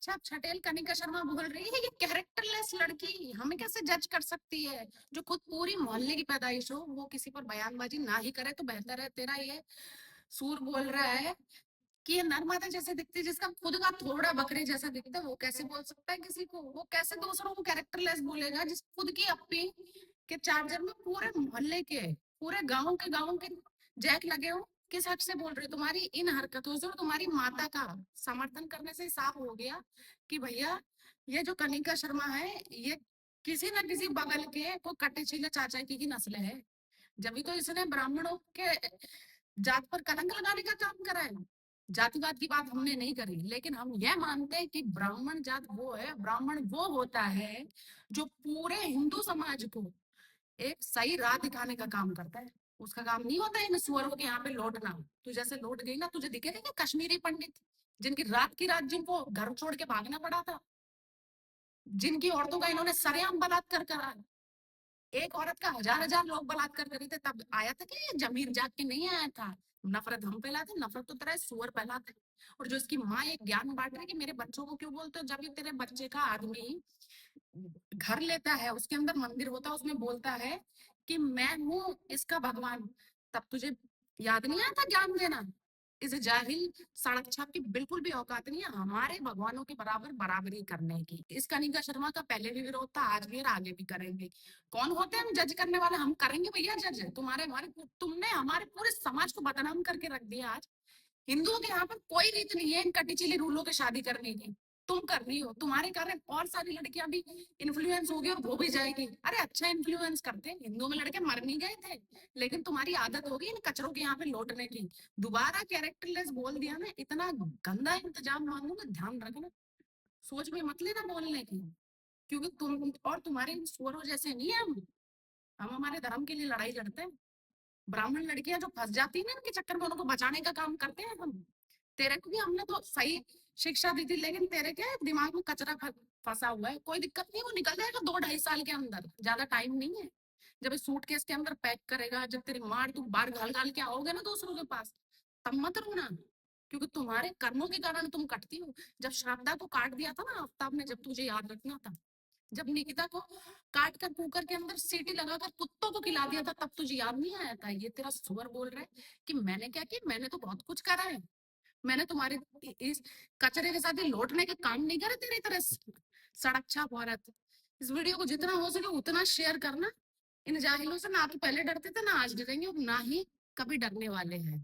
अच्छा, छटेल कनिका शर्मा बोल रही है ये कैरेक्टरलेस लड़की हमें कैसे जज कर सकती है? जो खुद पूरी मोहल्ले की पैदाइश हो वो किसी पर बयानबाजी ना ही करे तो बेहतर है। तेरा ये सूर बोल रहा है कि ये नर्मदा जैसे दिखती है, जिसका खुद का थोड़ा बकरे जैसा दिखता है, वो कैसे बोल सकता है किसी को? वो कैसे दूसरों को कैरेक्टरलेस बोलेगा जिस खुद की अपनी के चार्जर में पूरे मोहल्ले के पूरे गांव के जैक लगे हो? किस हक से बोल रहे हो? तुम्हारी इन हरकतों से और तुम्हारी माता का समर्थन करने से साफ हो गया कि भैया ये जो कनिका शर्मा है ये किसी न किसी बगल के को कटे छीले चाचा की नस्ल है। जब तो इसने ब्राह्मणों के जात पर कलंक लगाने का काम करा है। जातिवाद की बात हमने नहीं करी, लेकिन हम यह मानते हैं कि ब्राह्मण जात वो है, ब्राह्मण वो होता है जो पूरे हिंदू समाज को एक सही राह दिखाने का काम करता है। उसका काम नहीं होता है इन सुअरों के यहाँ पे लौटना। तू जैसे लौट गई ना, तुझे दिखे थे क्या कश्मीरी पंडित जिनकी रात की रात जिनको घर छोड़ के भागना पड़ा था, जिनकी औरतों का इन्होंने सरेआम बलात्कार करा है? एक औरत का हजार हजार लोग बलात्कार करे थे, तब आया था कि ये जमीर जाग के नहीं आया था? नफरत हम फैलाते, नफरत तो तेरा सुअर फैलाते। और जो इसकी माँ एक ज्ञान बांट रही है कि मेरे बच्चों को क्यों बोलते हो, जब ये तेरे बच्चे का आदमी घर लेता है, उसके अंदर मंदिर होता है, उसमें बोलता है कि मैं हूँ इसका भगवान, तब तुझे याद नहीं आता ज्ञान देना? इस जाहिल सड़क छाप की बिल्कुल भी औकात नहीं है हमारे भगवानों के बराबर बराबरी करने की। इस कनिका शर्मा का पहले भी विरोध था, आज भी और आगे भी करेंगे। कौन होते हैं हम जज करने वाले? हम करेंगे भैया जज। तुम्हारे हमारे तुमने हमारे पूरे समाज को बदनाम करके रख दिया आज। हिंदुओं के यहाँ पर कोई रीत नहीं है इन कटी चिली रूलों के शादी करने की। तुम कर रही हो, तुम्हारे कारण और सारी लड़कियां भी इन्फ्लुएंस हो गई और वो भी जाएगी। अरे अच्छा इन्फ्लुएंस करते, हिंदुओं में लड़के मर नहीं गए थे, लेकिन तुम्हारी आदत होगी इन कचरों के यहाँ पे लौटने की। दोबारा कैरेक्टरलेस बोल दिया ना, इतना गंदा इंतजाम मांगूंगा, ध्यान रखना। सोच में मत लेना बोलने की, क्योंकि तुम और तुम्हारे सुअरों जैसे नहीं है हम हमारे धर्म के लिए लड़ाई लड़ते हैं। ब्राह्मण लड़कियां जो फंस जाती है ना इनके चक्कर में, उनको बचाने का काम करते हैं हम। तेरे को भी हमने तो सही शिक्षा दी थी, लेकिन तेरे क्या दिमाग में कचरा फंसा हुआ है। कोई दिक्कत नहीं, वो निकल जाएगा 2 ढाई साल के अंदर, ज्यादा टाइम नहीं है। जब सूटकेस के अंदर पैक करेगा, जब तेरी मार तू बाहर घाल घाल के आओगे ना दूसरों के पास, तब मत रोना, क्योंकि तुम्हारे कर्मों के कारण तुम कटती हो। जब श्रद्धा को काट दिया था ना आफ्ताब ने, जब तुझे याद रखना था, जब निकिता को काट कर कुकर के अंदर सीटी लगाकर कुत्तों को खिला दिया था, तब तुझे याद नहीं आया था? ये तेरा सुअर बोल रहा है कि मैंने क्या किया? मैंने तो बहुत कुछ करा है। मैंने तुम्हारे इस कचरे के साथ ही लौटने के काम नहीं करे तेरी तरह सड़क छाप औरत। इस वीडियो को जितना हो सके उतना शेयर करना। इन जाहिलों से ना तो पहले डरते थे, ना आज डरेंगे, और ना ही कभी डरने वाले हैं।